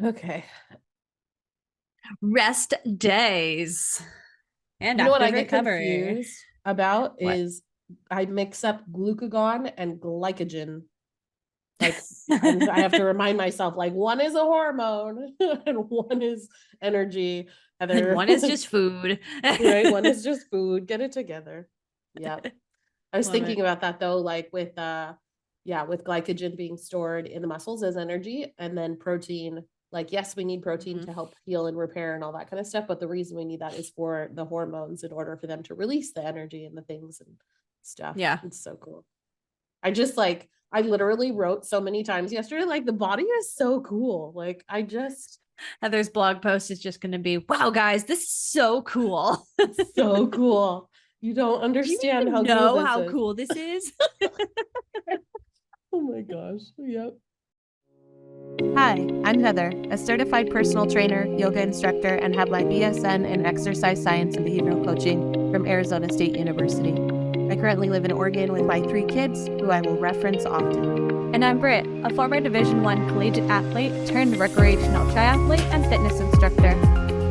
Okay. Rest days and You know what I active get recovery. confused about What? is I mix up glucagon and glycogen. Like, and I have to remind myself, like, one is a hormone and one is energy. And Other, one is just food. right? One is just food. Get it together. Yep. I was Love thinking it. about that though, like with yeah, with glycogen being stored in the muscles as energy, and then protein. Like, yes, we need protein Mhm. to help heal and repair and all that kind of stuff, but the reason we need that is for the hormones in order for them to release the energy and the things and stuff. Yeah. It's so cool. I literally wrote so many times yesterday, like the body is so cool. Like I just Heather's blog post is just going to be, wow, guys, this is so cool. it's so cool. You don't Do you understand even how cool know this how is. cool this is? Oh my gosh. Yep. Hi, I'm Heather, a certified personal trainer, yoga instructor, and have my BSN in exercise science and behavioral coaching from Arizona State University. I currently live in Oregon with my 3 kids, who I will reference often. And I'm Britt, a former Division I collegiate athlete turned recreational triathlete and fitness instructor.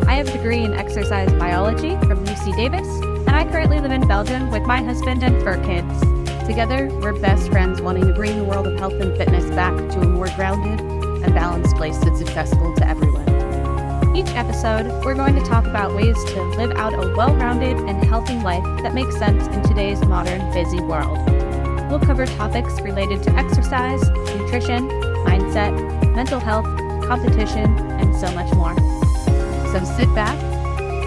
I have a degree in exercise biology from UC Davis, and I currently live in Belgium with my husband and fur kids. Together, we're best friends wanting to bring the world of health and fitness back to a more grounded and balanced place that's accessible to everyone. Each episode, we're going to talk about ways to live out a well-rounded and healthy life that makes sense in today's modern, busy world. We'll cover topics related to exercise, nutrition, mindset, mental health, competition, and so much more. So sit back,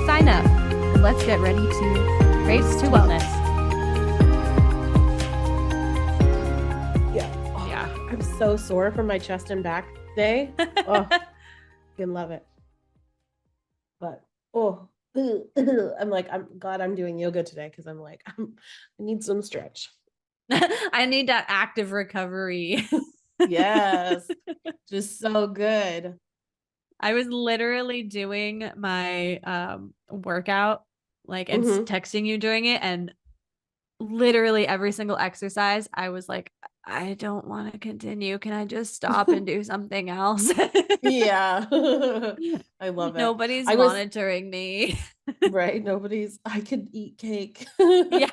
Sign up. and let's get ready to Race to wellness. Yeah. Oh, Yeah. I'm so sore from my chest and back day. Oh, can love it. But I'm like, I'm glad I'm doing yoga today because I'm like, I need some stretch. I need that active recovery. Yes. Just so good. I was literally doing my workout, like, and Hmm. texting you during it, and literally every single exercise, I was like, I don't want to continue. Can I just stop and do something else? Yeah. I love it. Nobody's I was monitoring me. right. I could eat cake. Yeah.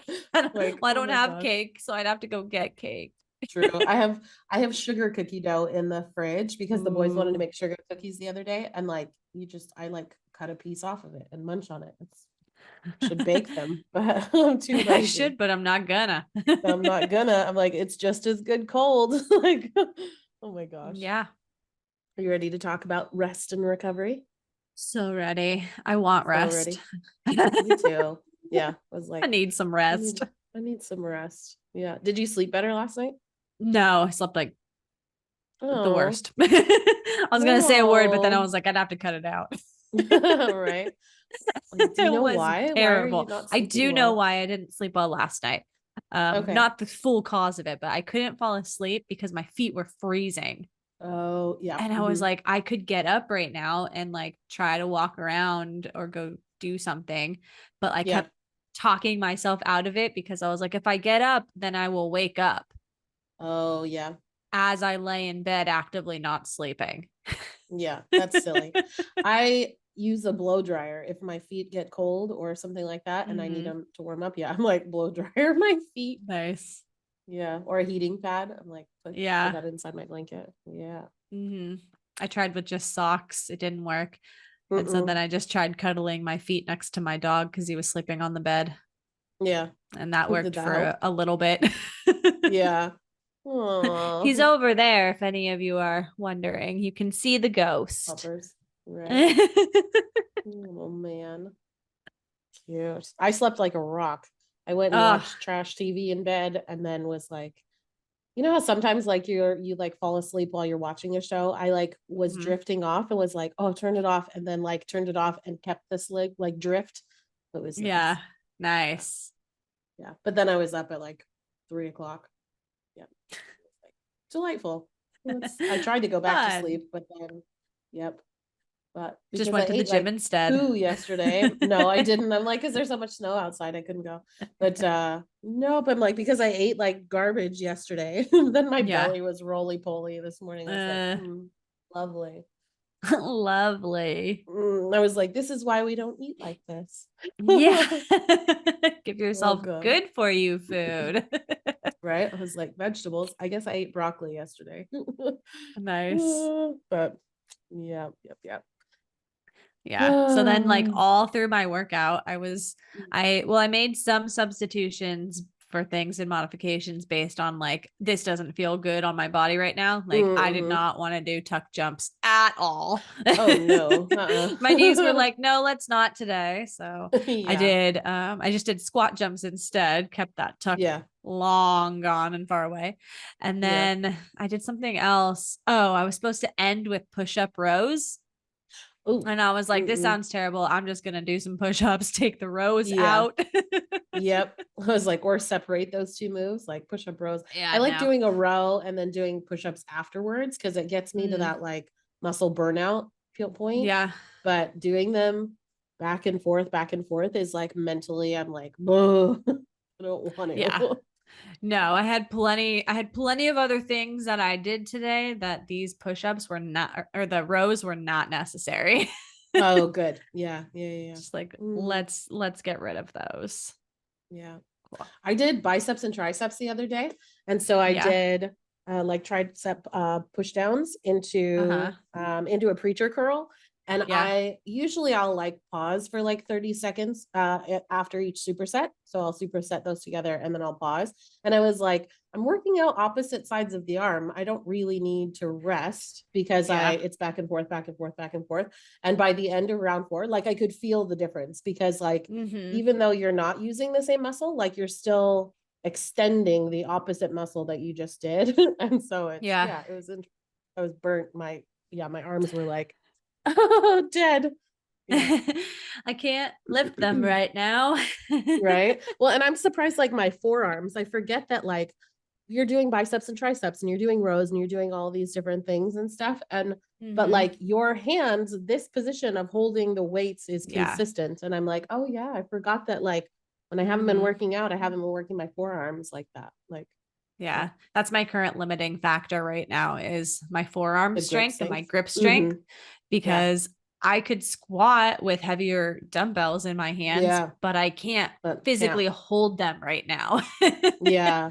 Like, Well, I oh don't my have gosh. cake, so I'd have to go get cake. True. I have sugar cookie dough in the fridge because the boys wanted to Ooh. make sugar cookies the other day, and like I like cut a piece off of it and munch on it. It's should bake them, but I'm too I lazy. should, but I'm not gonna. I'm not gonna. I'm like, it's just as good cold. Like, oh my gosh. Yeah. Are you ready to talk about rest and recovery? So ready. I want So rest. ready. Me too. Yeah. I was I like, need some I rest. need I need some rest. Yeah. Did you sleep better last night? No, I slept like the Oh, worst. I was gonna say a word, but then I no. was like, I'd have to cut it out. Right. Like, do you It know was why? Why are you terrible. not I sleeping do know well? why I didn't sleep well last night. Okay. Not the full cause of it, but I couldn't fall asleep because my feet were freezing. Oh, yeah. And I was like, I could get up right now and like try to walk around or go do something. But I Yeah. kept talking myself out of it because I was like, if I get up, then I will wake up Oh, yeah. as I lay in bed actively not sleeping. Yeah. That's silly. I use a blow dryer if my feet get cold or something like that and I need Hmm. them to warm up. Yeah. I'm like, blow dryer my feet. Nice. Yeah. Or a heating pad. I'm like, put Yeah. that inside my blanket. Yeah. Hmm. I tried with just socks. It didn't work. And so then Mm-mm. I just tried cuddling my feet next to my dog because he was sleeping on the bed. Yeah. And that Did worked that for help? a little bit. Yeah. He's Oh, over there, if any of you are wondering. You can see the ghost. puppers. Right. Oh man. Cute. I slept like a rock. I went and Oh, watched trash TV in bed and then was like, you know how sometimes like you like fall asleep while you're watching a show? I like was mhm. drifting off and was like, oh, turn it off, and then like turned it off and kept this like drift. It was Yeah. nice. Yeah. Nice. Yeah. But then I was up at like 3 o'clock. Yeah. Delightful. I tried to go back to Fun. sleep, but then yep. But Just because I went to the ate gym like instead. poo yesterday. No, I didn't. I'm like, because there's so much snow outside, I couldn't go. But nope, I'm like, because I ate like garbage yesterday, then my Yeah. belly was roly poly this morning. I was like, Uh, lovely. Lovely. I was like, this is why we don't eat like this. Yeah. Give Oh, yourself God. good for you food. Right? I was like, vegetables. I guess I ate broccoli yesterday. Nice. But yeah, yep. Yeah. So then like all through my workout, I made some substitutions for things and modifications based on like, this doesn't feel good on my body right now. Like I did Mhm. not want to do tuck jumps at all. Oh no. My knees were like, no, let's not today. So Yeah. I just did squat jumps instead, kept that tuck Yeah. long gone and far away. And Yeah. then I did something else. Oh, I was supposed to end with push-up rows. Oh. And I was like, this sounds terrible. I'm just going to do some push-ups, take the rows Yeah. out. Yep. I was like, or separate those two moves, like push-up rows. Yeah, I like no. doing a row and then doing push-ups afterwards because it gets me to that like muscle burnout feel point. Yeah. But doing them back and forth is like mentally, I'm like, whoa, I don't want to. Yeah. No, I had plenty of other things that I did today that these push-ups were not, or the rows were not necessary. Oh, good. Yeah. Just like, let's get rid of those. Yeah. Cool. I did biceps and triceps the other day. And so I did like tricep push downs into a preacher curl. And I'll like pause for like 30 seconds after each superset. So I'll superset those together and then I'll pause. And I was like, I'm working out opposite sides of the arm. I don't really need to rest because it's back and forth. And by the end of round 4, like I could feel the difference because like, even though you're not using the same muscle, like you're still extending the opposite muscle that you just did. And so it was, I was burnt. My arms were like, oh, dead. Yeah. I can't lift them right now. Right. Well, and I'm surprised, like my forearms, I forget that like you're doing biceps and triceps and you're doing rows and you're doing all these different things and stuff. And, but like your hands, this position of holding the weights is consistent. And I'm like, oh yeah, I forgot that like when I haven't been working out, I haven't been working my forearms like that. Like, yeah, that's my current limiting factor right now is my forearm strength and my grip strength because I could squat with heavier dumbbells in my hands, but I can't physically hold them right now. Yeah.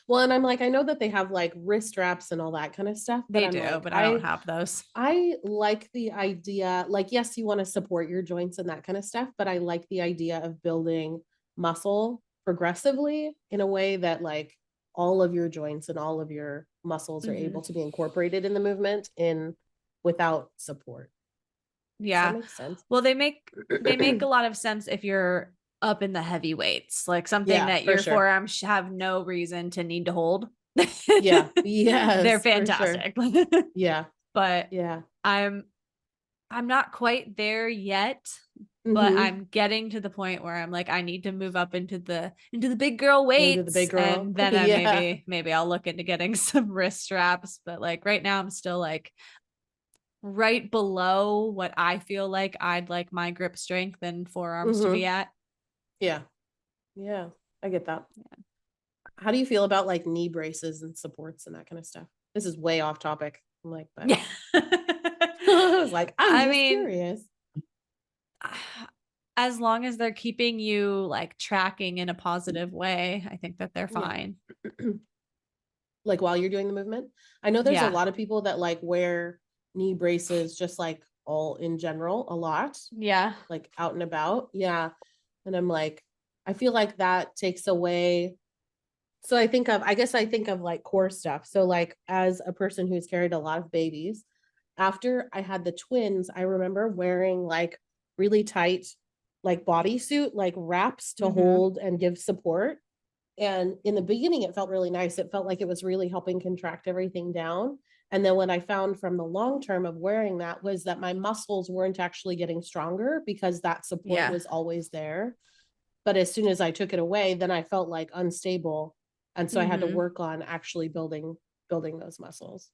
Well, and I'm like, I know that they have like wrist wraps and all that kind of stuff, but They I'm do, like, but I don't have those. I like the idea, like, yes, you want to support your joints and that kind of stuff, but I like the idea of building muscle progressively in a way that like all of your joints and all of your muscles are able to be incorporated in the movement without support. Yeah. Does that make sense? Well, they make a lot of sense if you're up in the heavy weights, like something that your forearms have no reason to need to hold. Yeah. Yes. They're fantastic. Yeah. But I'm not quite there yet, but I'm getting to the point where I'm like, I need to move up into the big girl weights. And then maybe I'll look into getting some wrist straps. But like right now I'm still like right below what I feel like I'd like my grip strength and forearms to be at. Yeah, I get that. How do you feel about like knee braces and supports and that kind of stuff? This is way off topic. I'm like, but I was like, I'm just curious. As long as they're keeping you like tracking in a positive way, I think that they're fine. Like while you're doing the movement, I know there's a lot of people that like wear knee braces just like all in general a lot. Yeah. Like out and about. Yeah. And I'm like, I feel like that takes away. So I think of like core stuff. So like as a person who's carried a lot of babies, after I had the twins, I remember wearing like really tight, like bodysuit, like wraps to hold and give support. And in the beginning, it felt really nice. It felt like it was really helping contract everything down. And then what I found from the long term of wearing that was that my muscles weren't actually getting stronger because that support was always there. But as soon as I took it away, then I felt like unstable. And so I had to work on actually building those muscles.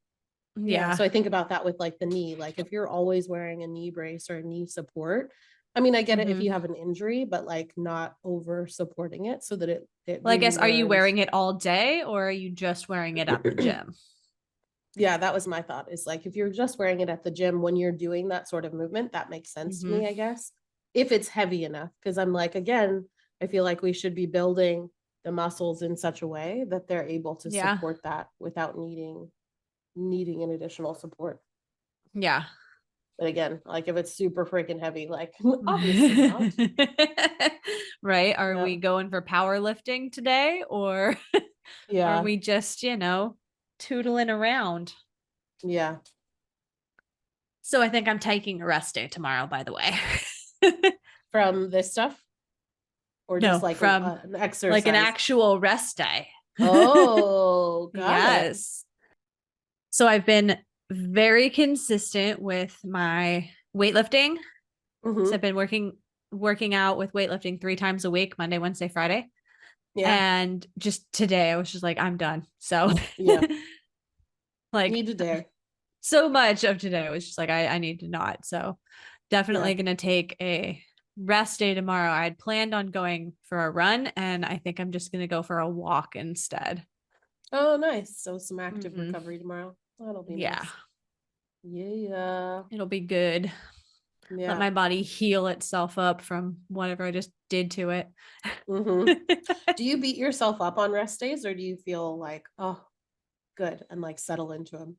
Yeah. So I think about that with like the knee, like if you're always wearing a knee brace or a knee support, I mean, I get it if you have an injury, but like not over supporting it so that it well, I guess, are you wearing it all day or are you just wearing it at the gym? Yeah, that was my thought, is like if you're just wearing it at the gym when you're doing that sort of movement, that makes sense to me, I guess. If it's heavy enough, because I'm like, again, I feel like we should be building the muscles in such a way that they're able to Yeah. support that without needing an additional support. Yeah. But again, like if it's super freaking heavy, like obviously not. Right? Are Yeah. we going for powerlifting today, or are Yeah. we just, tootling around? Yeah. So I think I'm taking a rest day tomorrow, by the way. From this stuff? Or just No, like from an exercise? like an actual rest day. Oh, got it. Yes. So I've been very consistent with my weightlifting. So I've been working out with weightlifting 3 times a week, Monday, Wednesday, Friday. Yeah. And just today I was just like, I'm done. So Yeah. like Need to dare. so much of today was just like, I need to not. So definitely going to take a rest day tomorrow. I had planned on going for a run, and I think I'm just going to go for a walk instead. Oh, nice. So some active recovery tomorrow. That'll be Yeah. nice. Yeah. It'll be good. Yeah. Let my body heal itself up from whatever I just did to it. Do you beat yourself up on rest days, or do you feel like, oh, good, and like settle into them?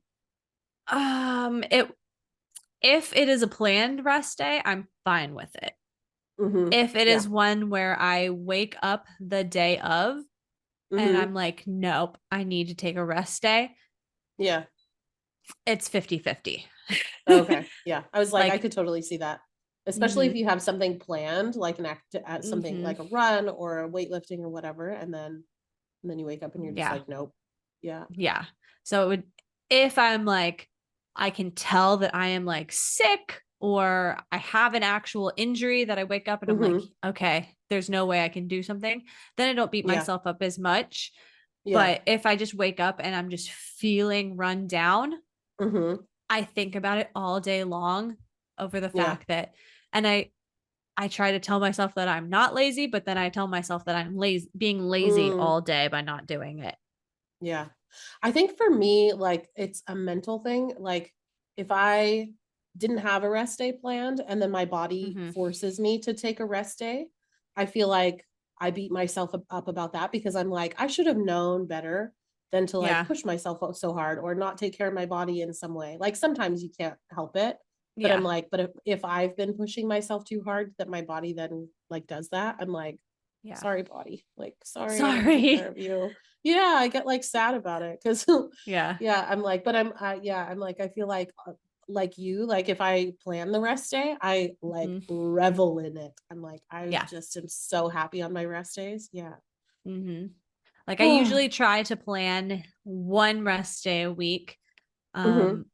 If it is a planned rest day, I'm fine with it. If it is one where I wake up the day of and I'm like, nope, I need to take a rest day. Yeah. It's 50-50. Okay. Yeah. I was like, I could totally see that. Especially if you have something planned, like something like a run or a weightlifting or whatever, and then you wake up and you're just like, nope. Yeah. Yeah. So it would, if I'm like, I can tell that I am like sick, or I have an actual injury that I wake up and I'm like, okay, there's no way I can do something, then I don't beat myself up as much. But if I just wake up and I'm just feeling run down, I think about it all day long over the fact that, and I try to tell myself that I'm not lazy, but then I tell myself that I'm being lazy all day by not doing it. Yeah. I think for me, like it's a mental thing. Like if I didn't have a rest day planned and then my body forces me to take a rest day, I feel like I beat myself up about that, because I'm like, I should have known better than to like push myself up so hard or not take care of my body in some way. Like sometimes you can't help it, but I'm like, but if I've been pushing myself too hard that my body then like does that, I'm like, sorry body, like sorry I didn't take care of you. Yeah, I get like sad about it, because I'm like, but I'm like, I feel like you, like if I plan the rest day, I like revel in it. I'm like, I just am so happy on my rest days. Yeah. Like I usually try to plan 1 rest day a week. And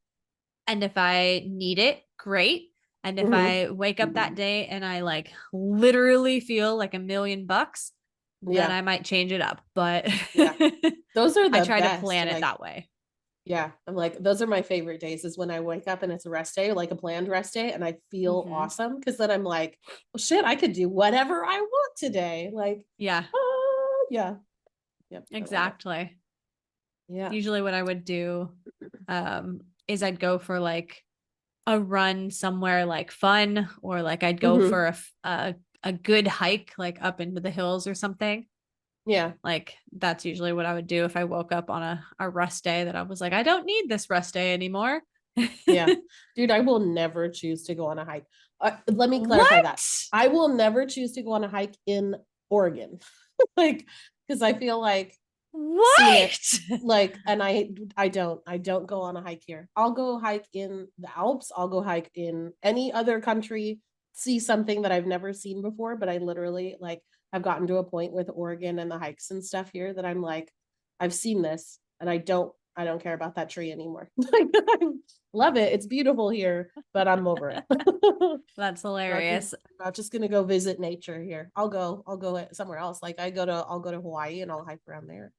if I need it, great. And if I wake up that day and I like literally feel like $1,000,000, then I might change it up. But those are the I try best, to plan like, it that way. Yeah. I'm like, those are my favorite days, is when I wake up and it's a rest day, like a planned rest day, and I feel awesome, because then I'm like, well, shit, I could do whatever I want today. Like, yeah. Yep. Exactly. Yeah. Usually what I would do is I'd go for like a run somewhere like fun, or like I'd go for a good hike like up into the hills or something. Yeah. Like that's usually what I would do if I woke up on a rest day that I was like, I don't need this rest day anymore. Yeah. Dude, I will never choose to go on a hike. Let me clarify that. I will never choose to go on a hike in Oregon. Like, because I feel like like, and I don't go on a hike here. I'll go hike in the Alps. I'll go hike in any other country, see something that I've never seen before. But I literally like have gotten to a point with Oregon and the hikes and stuff here that I'm like, I've seen this and I don't care about that tree anymore. I love it. It's beautiful here, but I'm over it. That's hilarious. I'm not just gonna go visit nature here. I'll go somewhere else. Like I'll go to Hawaii and I'll hike around there.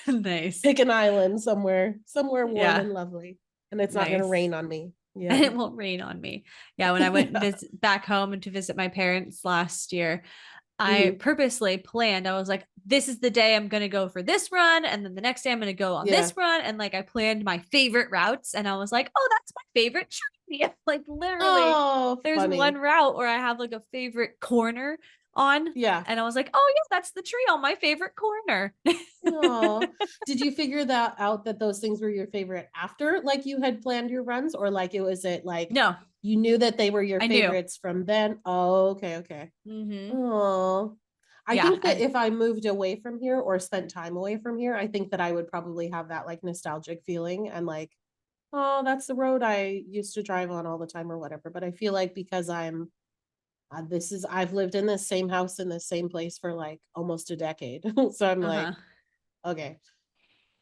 Nice. Pick an island somewhere warm and lovely, and it's not gonna rain on me. Yeah. It won't rain on me. Yeah. When I went back home and to visit my parents last year, I purposely planned. I was like, this is the day I'm going to go for this run. And then the next day I'm going to go on this run. And like, I planned my favorite routes and I was like, oh, that's my favorite tree. Like literally there's one route where I have like a favorite corner on. Yeah. And I was like, oh yeah, that's the tree on my favorite corner. Oh, did you figure that out that those things were your favorite after like you had planned your runs, or like No, you knew that they were your I favorites from then? Oh, okay. Oh, I think that if I moved away from here or spent time away from here, I think that I would probably have that like nostalgic feeling and like, oh, that's the road I used to drive on all the time or whatever. But I feel like because I've lived in this same house in the same place for like almost a decade. So I'm like, okay,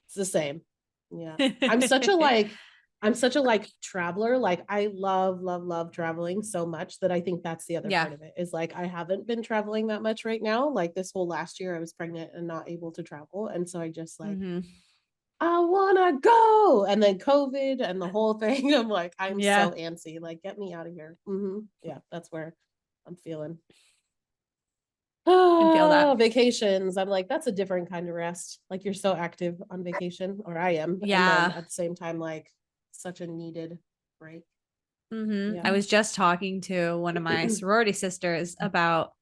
it's the same. Yeah. I'm such a like traveler. Like I love traveling so much that I think that's the other part of it is like I haven't been traveling that much right now. Like this whole last year I was pregnant and not able to travel. And so I just like I wanna go. And then COVID and the whole thing. I'm like, I'm so antsy. Like, get me out of here. Yeah, that's where I'm feeling. Can feel that. Vacations. I'm like, that's a different kind of rest. Like you're so active on vacation, or I am. Yeah. And then at the same time, like such a needed break. Yeah. I was just talking to one of my sorority sisters about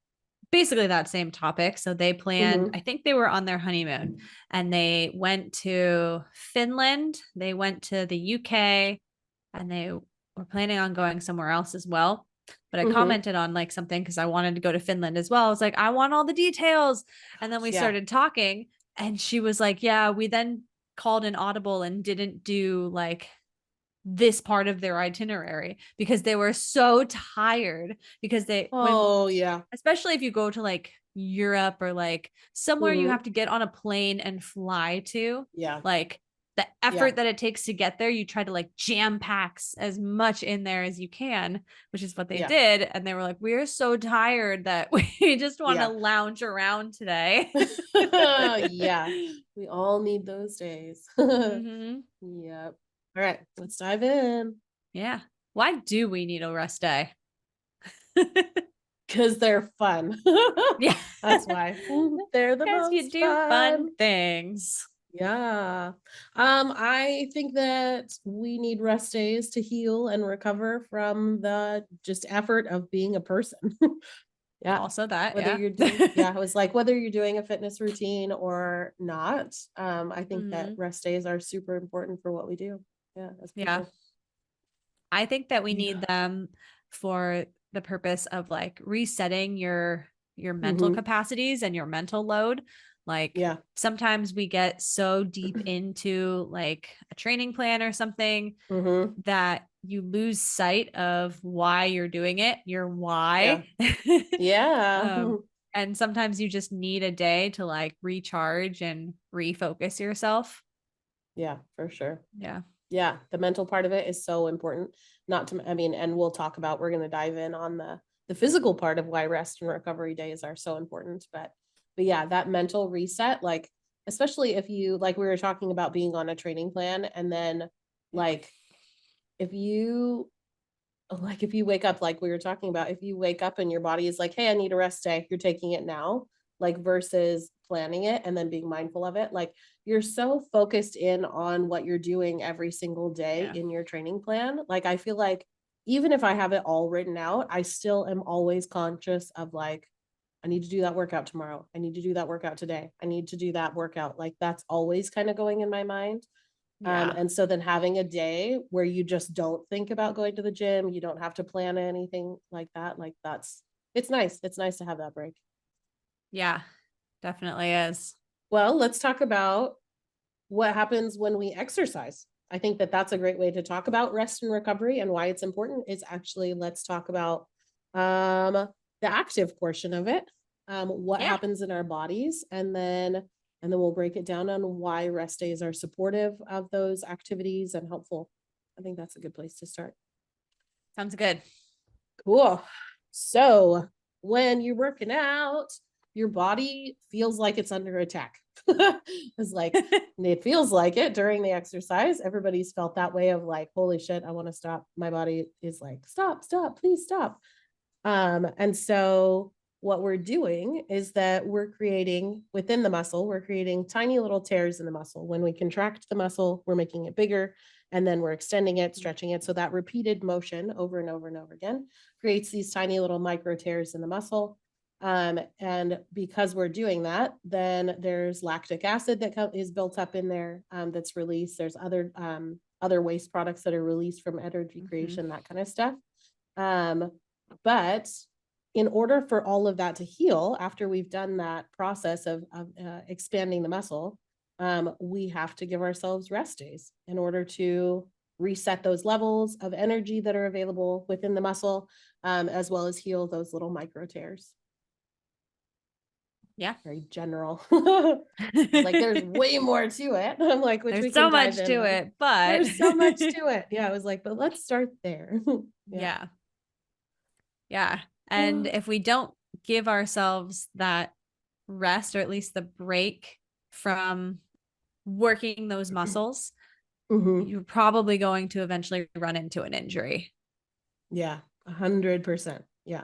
basically that same topic. So they planned, I think they were on their honeymoon and they went to Finland, they went to the UK, and they were planning on going somewhere else as well. But I commented on like something because I wanted to go to Finland as well. I was like, I want all the details. And then we started talking and she was like, yeah, we then called an audible and didn't do like this part of their itinerary because they were so tired because especially if you go to like Europe or like somewhere you have to get on a plane and fly to, like the effort that it takes to get there, you try to like jam packs as much in there as you can, which is what they did. And they were like, we're so tired that we just want to lounge around today. Yeah, we all need those days. Yep. All right, let's dive in. Yeah. Why do we need a rest day? Because they're fun. Yeah. That's why. They're the most you do fun things. Yeah. I think that we need rest days to heal and recover from the just effort of being a person. Yeah. Also that, whether you're doing, I was like, whether you're doing a fitness routine or not, I think that rest days are super important for what we do. Yeah. Yeah. I think that we need them for the purpose of like resetting your mental capacities and your mental load. Like sometimes we get so deep into like a training plan or something that you lose sight of why you're doing it, your why. And sometimes you just need a day to like recharge and refocus yourself. Yeah, for sure. Yeah. Yeah. The mental part of it is so important. And we'll talk about, we're going to dive in on the physical part of why rest and recovery days are so important. But yeah, that mental reset, like, especially if you, like we were talking about being on a training plan and then like, if you wake up, like we were talking about, if you wake up and your body is like, hey, I need a rest day, you're taking it now, like versus planning it and then being mindful of it. Like you're so focused in on what you're doing every single day in your training plan. Like, I feel like even if I have it all written out, I still am always conscious of like, I need to do that workout tomorrow. I need to do that workout today. I need to do that workout. Like that's always kind of going in my mind. And so then having a day where you just don't think about going to the gym, you don't have to plan anything like that. Like it's nice. It's nice to have that break. Yeah, definitely is. Well, let's talk about what happens when we exercise. I think that that's a great way to talk about rest and recovery and why it's important is actually, let's talk about the active portion of it, what happens in our bodies, and then we'll break it down on why rest days are supportive of those activities and helpful. I think that's a good place to start. Sounds good. Cool. So when you're working out, your body feels like it's under attack. It's like, it feels like it during the exercise. Everybody's felt that way of like, holy shit, I want to stop. My body is like, stop, please stop. And so what we're doing is that we're creating within the muscle, we're creating tiny little tears in the muscle. When we contract the muscle, we're making it bigger, and then we're extending it, stretching it. So that repeated motion over and over and over again creates these tiny little micro tears in the muscle. And because we're doing that, then there's lactic acid that is built up in there, that's released. There's other waste products that are released from energy creation, that kind of stuff. But in order for all of that to heal, after we've done that process of expanding the muscle, we have to give ourselves rest days in order to reset those levels of energy that are available within the muscle, as well as heal those little micro tears. Yeah. Very general. Like there's way more to it. I'm like, which there's so much to it, but there's so much to it. Yeah. I was like, but let's start there. Yeah. And if we don't give ourselves that rest, or at least the break from working those muscles, you're probably going to eventually run into an injury. Yeah. 100%. Yeah.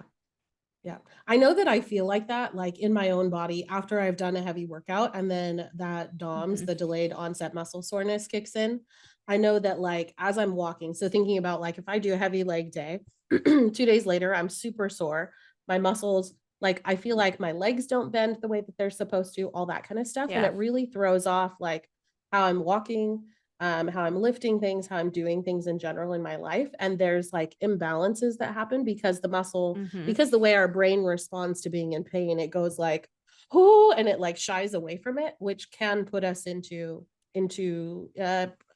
Yeah. I know that I feel like that, like in my own body after I've done a heavy workout, and then that DOMS, the delayed onset muscle soreness, kicks in. I know that like as I'm walking, so thinking about like if I do a heavy leg day, 2 days later, I'm super sore. My muscles, like I feel like my legs don't bend the way that they're supposed to, all that kind of stuff. And it really throws off like how I'm walking, how I'm lifting things, how I'm doing things in general in my life. And there's like imbalances that happen because the muscle, because the way our brain responds to being in pain, it goes like, oh, and it like shies away from it, which can put us into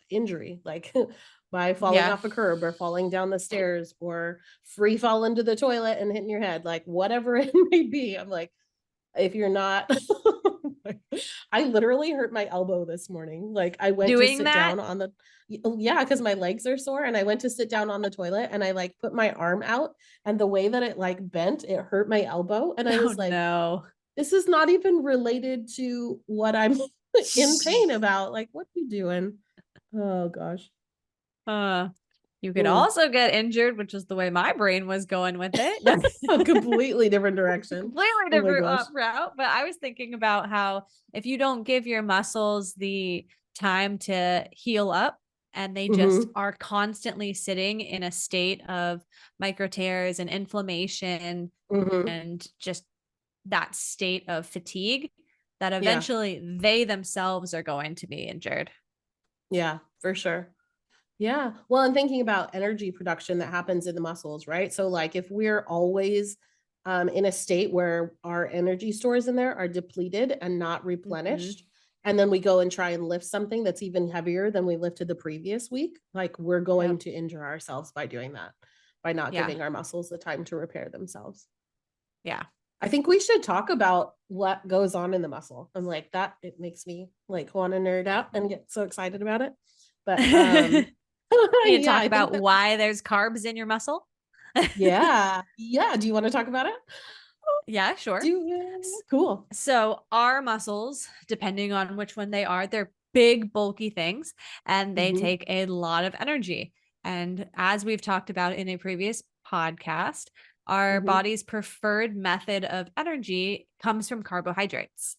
injury, like by falling off a curb or falling down the stairs or free fall into the toilet and hitting your head, like whatever it may be. I'm like, if you're not, I literally hurt my elbow this morning. Like I went to sit down on the, because my legs are sore, and I went to sit down on the toilet and I like put my arm out, and the way that it like bent, it hurt my elbow. And I was like, no, this is not even related to what I'm in pain about. Like, what are you doing? Oh gosh. You could also get injured, which is the way my brain was going with it. A completely different direction. Completely different route. But I was thinking about how if you don't give your muscles the time to heal up, and they just are constantly sitting in a state of micro tears and inflammation and just that state of fatigue, that eventually they themselves are going to be injured. Yeah, for sure. Yeah. Well, I'm thinking about energy production that happens in the muscles, right? So like if we're always in a state where our energy stores in there are depleted and not replenished, and then we go and try and lift something that's even heavier than we lifted the previous week, like we're going to injure ourselves by doing that, by not giving our muscles the time to repair themselves. Yeah. I think we should talk about what goes on in the muscle. I'm like that. It makes me like want to nerd out and get so excited about it. But you talk about why there's carbs in your muscle. Yeah. Do you want to talk about it? Yeah, sure. Cool. So our muscles, depending on which one they are, they're big, bulky things, and they take a lot of energy. And as we've talked about in a previous podcast, our body's preferred method of energy comes from carbohydrates.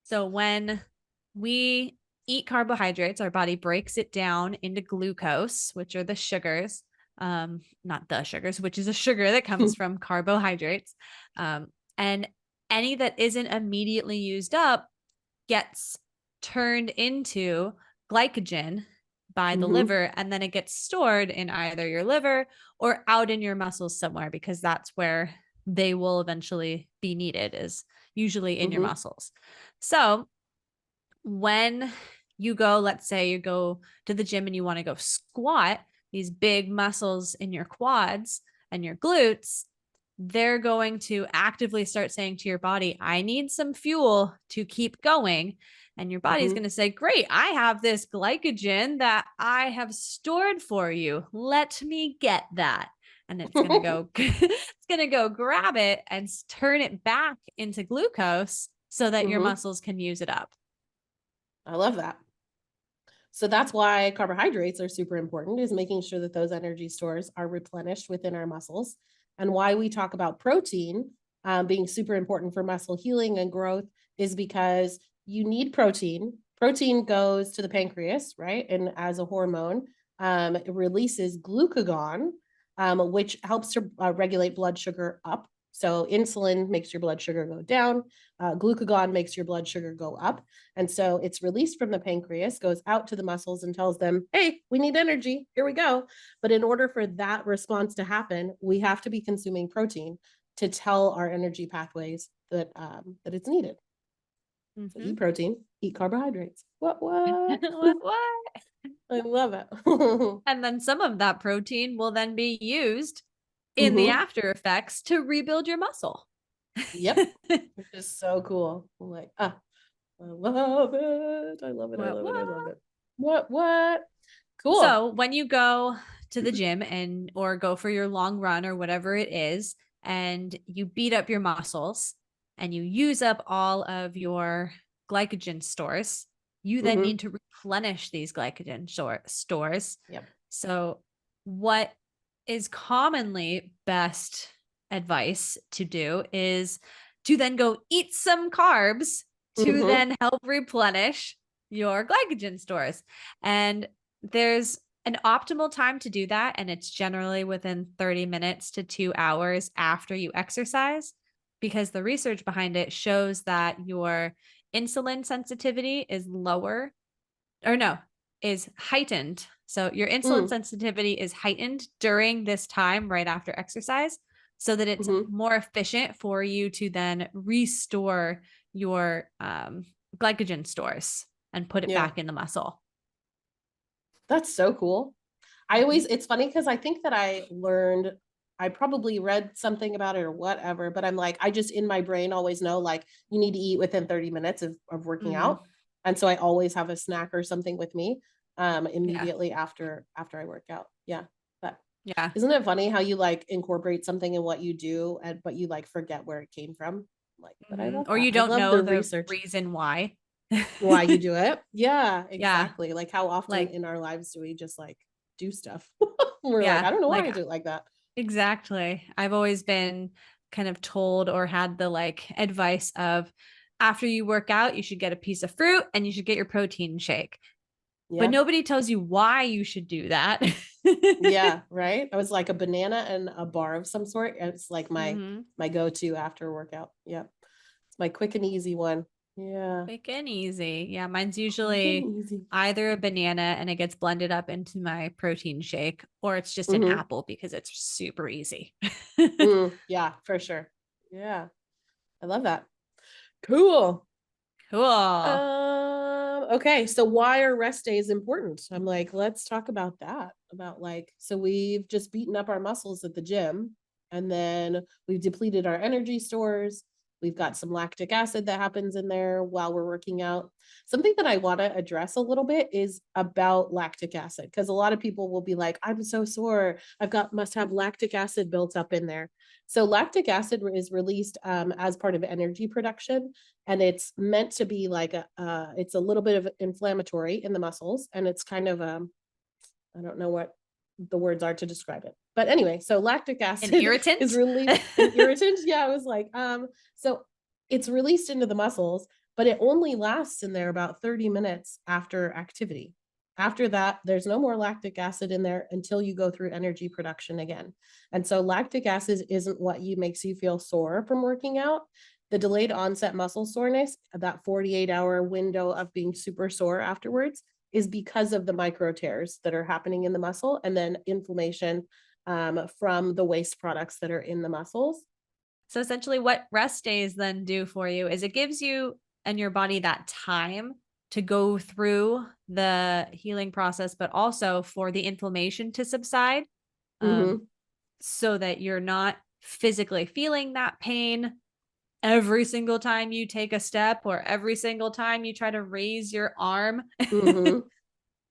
So when we eat carbohydrates, our body breaks it down into glucose, which are the sugars, not the sugars, which is a sugar that comes from carbohydrates. And any that isn't immediately used up gets turned into glycogen by the liver, and then it gets stored in either your liver or out in your muscles somewhere, because that's where they will eventually be needed, is usually in your muscles. So when you go, let's say you go to the gym and you want to go squat, these big muscles in your quads and your glutes, they're going to actively start saying to your body, I need some fuel to keep going. And your body's going to say, great, I have this glycogen that I have stored for you. Let me get that. And it's going to go, it's going to go grab it and turn it back into glucose so that your muscles can use it up. I love that. So that's why carbohydrates are super important, is making sure that those energy stores are replenished within our muscles. And why we talk about protein being super important for muscle healing and growth is because you need protein. Protein goes to the pancreas, right? And as a hormone, it releases glucagon, which helps to regulate blood sugar up. So insulin makes your blood sugar go down. Glucagon makes your blood sugar go up. And so it's released from the pancreas, goes out to the muscles and tells them, hey, we need energy. Here we go. But in order for that response to happen, we have to be consuming protein to tell our energy pathways that it's needed. So eat protein, eat carbohydrates. What? What? I love it. And then some of that protein will then be used in the after effects to rebuild your muscle. Yep. Which is so cool. I'm like, I love it. I love it. I love it. I love it. What? Cool. So when you go to the gym or go for your long run or whatever it is, and you beat up your muscles and you use up all of your glycogen stores, you then need to replenish these glycogen stores. Yep. So what is commonly best advice to do is to then go eat some carbs to then help replenish your glycogen stores. And there's an optimal time to do that, and it's generally within 30 minutes to 2 hours after you exercise, because the research behind it shows that your insulin sensitivity is heightened. So your insulin sensitivity is heightened during this time right after exercise, so that it's more efficient for you to then restore your glycogen stores and put it back in the muscle. That's so cool. It's funny because I think that I probably read something about it or whatever, but I'm like, I just in my brain always know, like, you need to eat within 30 minutes of working out. And so I always have a snack or something with me immediately after I work out. Yeah. But yeah. Isn't it funny how you like incorporate something in what you do, but you like forget where it came from? Like, but I love or that. you don't know the research. reason why. Why you do it. Yeah, exactly. Yeah. Like how often in our lives do we just like do stuff? We're like, I don't know why I do it like that. Exactly. I've always been kind of told or had the like advice of, after you work out, you should get a piece of fruit and you should get your protein shake. Yeah. But nobody tells you why you should do that. Yeah, right. I was like a banana and a bar of some sort. It's like my go-to after workout. Yep. It's my quick and easy one. Yeah. Quick and easy. Yeah. Mine's usually either a banana and it gets blended up into my protein shake, or it's just an apple because it's super easy. Yeah, for sure. Yeah. I love that. Cool. Okay. So why are rest days important? I'm like, let's talk about that. So we've just beaten up our muscles at the gym, and then we've depleted our energy stores. We've got some lactic acid that happens in there while we're working out. Something that I want to address a little bit is about lactic acid, because a lot of people will be like, I'm so sore. Must have lactic acid built up in there. So lactic acid is released as part of energy production, and it's meant to be like it's a little bit of inflammatory in the muscles, and it's kind of I don't know what the words are to describe it. But anyway, so lactic acid is released. An irritant. Yeah, I was like, so it's released into the muscles, but it only lasts in there about 30 minutes after activity. After that, there's no more lactic acid in there until you go through energy production again. And so lactic acid isn't what makes you feel sore from working out. The delayed onset muscle soreness, that 48-hour window of being super sore afterwards, is because of the micro tears that are happening in the muscle, and then inflammation from the waste products that are in the muscles. So essentially what rest days then do for you is it gives you and your body that time to go through the healing process, but also for the inflammation to subside, so that you're not physically feeling that pain every single time you take a step or every single time you try to raise your arm.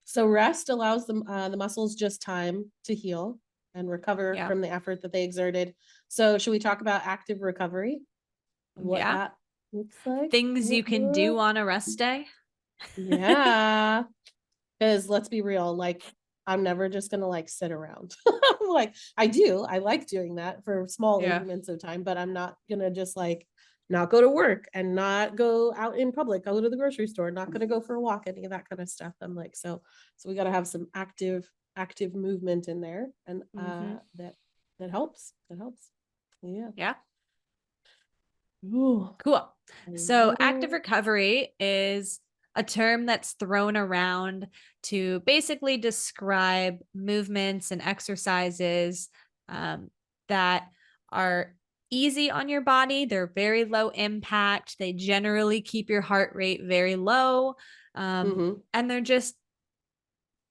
So rest allows the muscles just time to heal and recover from the effort that they exerted. So should we talk about active recovery? What that looks like? Things you can do on a rest day? Yeah. Because let's be real, like I'm never just going to like sit around. I'm like, I like doing that for small increments of time, but I'm not going to just like not go to work and not go out in public, go to the grocery store, not going to go for a walk, any of that kind of stuff. I'm like, so we got to have some active movement in there. And that helps. Yeah. Yeah. Ooh. Cool. So active recovery is a term that's thrown around to basically describe movements and exercises that are easy on your body. They're very low impact. They generally keep your heart rate very low. And they're just,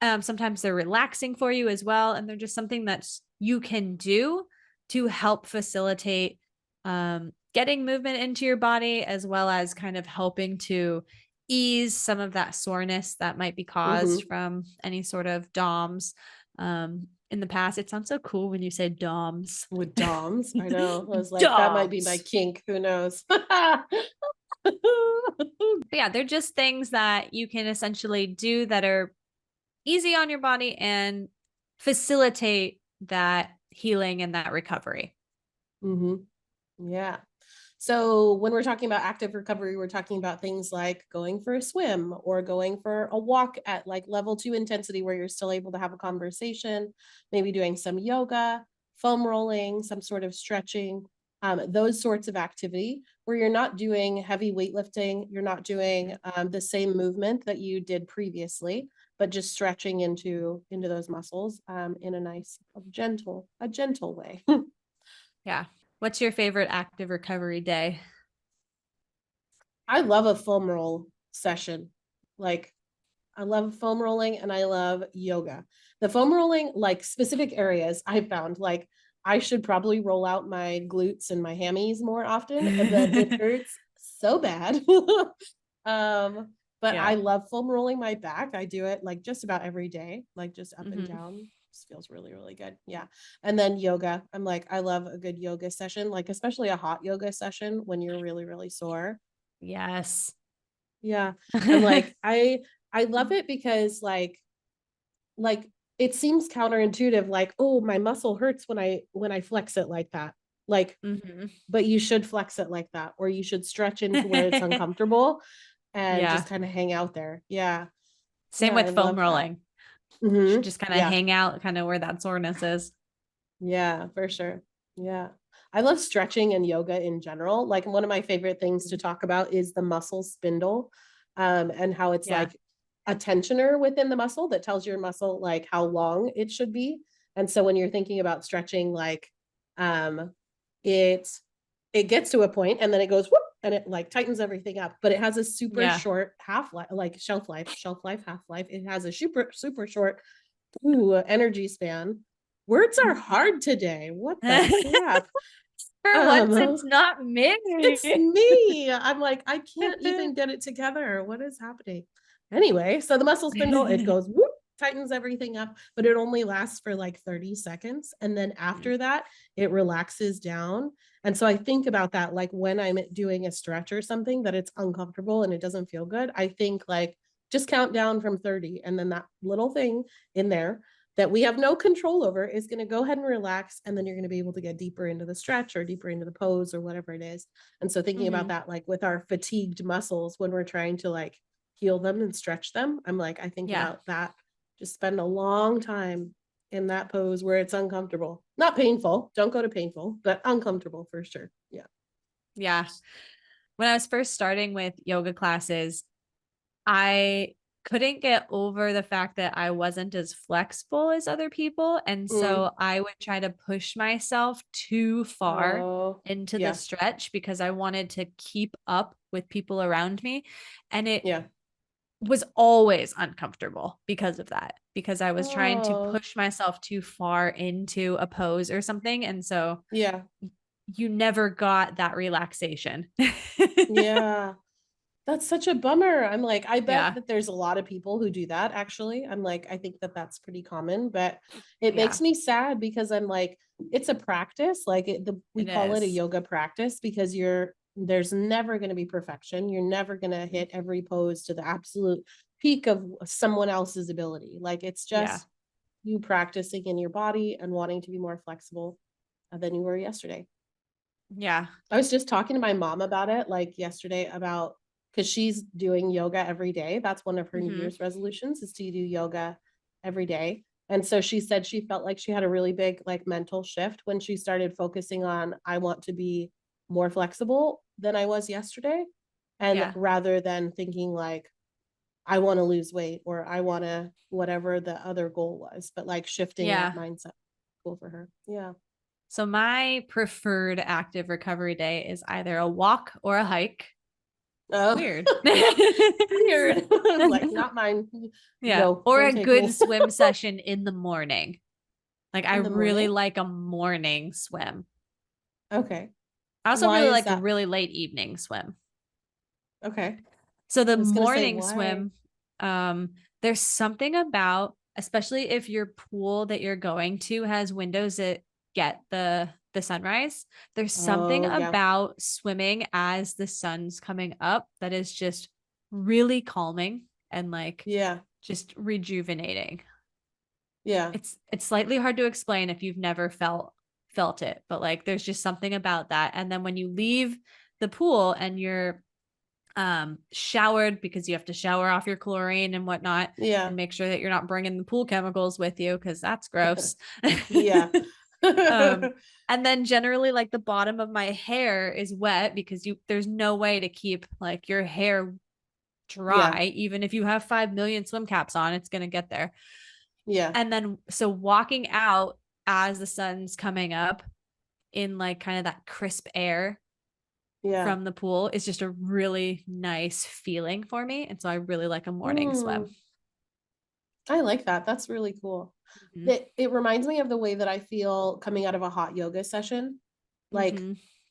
sometimes they're relaxing for you as well. And they're just something that you can do to help facilitate getting movement into your body, as well as kind of helping to ease some of that soreness that might be caused from any sort of DOMs. In the past, it sounds so cool when you say DOMs. With DOMs, I know. I was like, that might be my kink. Who knows? But yeah, they're just things that you can essentially do that are easy on your body and facilitate that healing and that recovery. Yeah. So when we're talking about active recovery, we're talking about things like going for a swim or going for a walk at like level 2 intensity where you're still able to have a conversation, maybe doing some yoga, foam rolling, some sort of stretching, those sorts of activity where you're not doing heavy weightlifting, you're not doing the same movement that you did previously, but just stretching into those muscles in a nice, gentle way. Yeah. What's your favorite active recovery day? I love a foam roll session. Like, I love foam rolling and I love yoga. The foam rolling, like specific areas I found, like I should probably roll out my glutes and my hammies more often, but it hurts so bad. But I love foam rolling my back. I do it like just about every day, like just up and down. Just feels really, really good. Yeah. And then yoga. I'm like, I love a good yoga session, like especially a hot yoga session when you're really, really sore. Yes. Yeah. I'm like, I love it because like it seems counterintuitive, like, oh, my muscle hurts when I flex it like that. Like, but you should flex it like that, or you should stretch into where it's uncomfortable and just kind of hang out there. Yeah. Same with foam rolling. Should just kind of hang out kind of where that soreness is. Yeah, for sure. Yeah. I love stretching and yoga in general. Like one of my favorite things to talk about is the muscle spindle, and how it's like a tensioner within the muscle that tells your muscle like how long it should be. And so when you're thinking about stretching, like it gets to a point and then it goes whoop and it like tightens everything up, but it has a super short half-life, like shelf life, half-life. It has a super short energy span. Words are hard today. What the crap? For once, it's not me. It's me. I'm like, I can't even get it together. What is happening? Anyway, so the muscle spindle, it goes whoop, tightens everything up, but it only lasts for like 30 seconds. And then after that, it relaxes down. And so I think about that, like when I'm doing a stretch or something that it's uncomfortable and it doesn't feel good, I think like just count down from 30. And then that little thing in there that we have no control over is going to go ahead and relax. And then you're going to be able to get deeper into the stretch or deeper into the pose or whatever it is. And so thinking about that, like with our fatigued muscles, when we're trying to like heal them and stretch them, I'm like, I think about that. Just spend a long time in that pose where it's uncomfortable, not painful. Don't go to painful, but uncomfortable for sure. Yeah. Yeah. When I was first starting with yoga classes, I couldn't get over the fact that I wasn't as flexible as other people. And so I would try to push myself too far into the stretch because I wanted to keep up with people around me. And it was always uncomfortable because of that, because I was trying to push myself too far into a pose or something. And so you never got that relaxation. That's such a bummer. I'm like, I bet that there's a lot of people who do that. Actually, I'm like, I think that that's pretty common, but it makes me sad because I'm like, it's a practice. Like we call it a yoga practice because there's never going to be perfection. You're never going to hit every pose to the absolute peak of someone else's ability. Like it's just you practicing in your body and wanting to be more flexible than you were yesterday. Yeah. I was just talking to my mom about it like yesterday about, because she's doing yoga every day. That's one of her New Year's resolutions, is to do yoga every day. And so she said she felt like she had a really big like mental shift when she started focusing on, I want to be more flexible than I was yesterday. And rather than thinking like, I want to lose weight or I want to whatever the other goal was, but like shifting that mindset. Cool for her. Yeah. So my preferred active recovery day is either a walk or a hike. Oh. Weird. Weird. Like not mine. Yeah. Or a good swim session in the morning. Like I really like a morning swim. Okay. I also really like a really late evening swim. Okay. So the morning swim, there's something about, especially if your pool that you're going to has windows that get the sunrise, there's something about swimming as the sun's coming up that is just really calming and like just rejuvenating. Yeah. It's slightly hard to explain if you've never felt it, but like there's just something about that. And then when you leave the pool and you're showered, because you have to shower off your chlorine and whatnot, and make sure that you're not bringing the pool chemicals with you, because that's gross. And then generally like the bottom of my hair is wet because there's no way to keep like your hair dry. Even if you have 5 million swim caps on, it's going to get there. And then so walking out as the sun's coming up in like kind of that crisp air from the pool is just a really nice feeling for me. And so I really like a morning swim. I like that. That's really cool. It reminds me of the way that I feel coming out of a hot yoga session. Like,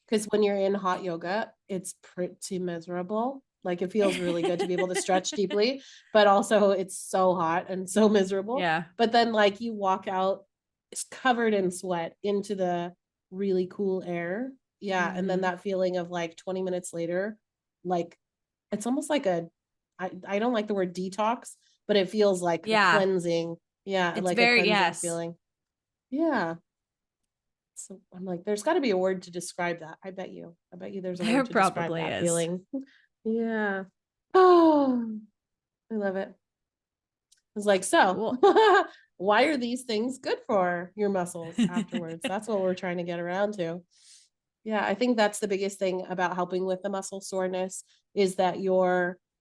because when you're in hot yoga, it's pretty miserable. Like it feels really good to be able to stretch deeply, but also it's so hot and so miserable. Yeah. But then like you walk out covered in sweat into the really cool air. Yeah. And then that feeling of like 20 minutes later, like it's almost like I don't like the word detox, but it feels like a cleansing. Yeah. It's like very, a cleansing feeling. Yeah. So I'm like, there's got to be a word to describe that. I bet you there's a word to describe that feeling. Yeah. Oh, I love it. I was like, so cool. Why are these things good for your muscles afterwards? That's what we're trying to get around to. Yeah, I think that's the biggest thing about helping with the muscle soreness is that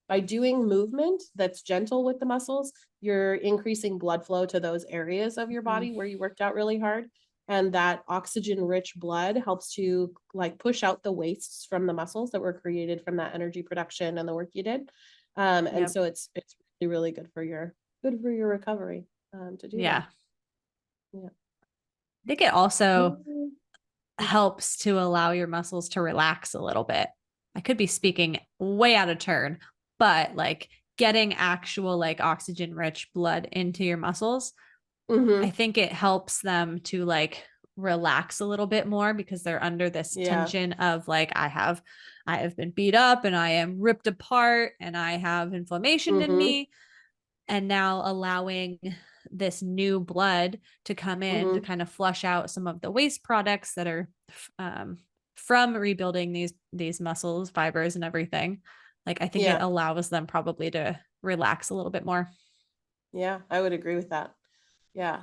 by doing movement that's gentle with the muscles, you're increasing blood flow to those areas of your body where you worked out really hard. And that oxygen rich blood helps to like push out the wastes from the muscles that were created from that energy production and the work you did. And so it's really, really good for your recovery to do that. Yeah. I think it also helps to allow your muscles to relax a little bit. I could be speaking way out of turn, but like getting actual like oxygen rich blood into your muscles, I think it helps them to like relax a little bit more because they're under this tension of like, I have been beat up and I am ripped apart and I have inflammation in me. And now allowing this new blood to come in to kind of flush out some of the waste products that are from rebuilding these muscles, fibers and everything. Like I think it allows them probably to relax a little bit more. Yeah, I would agree with that. Yeah.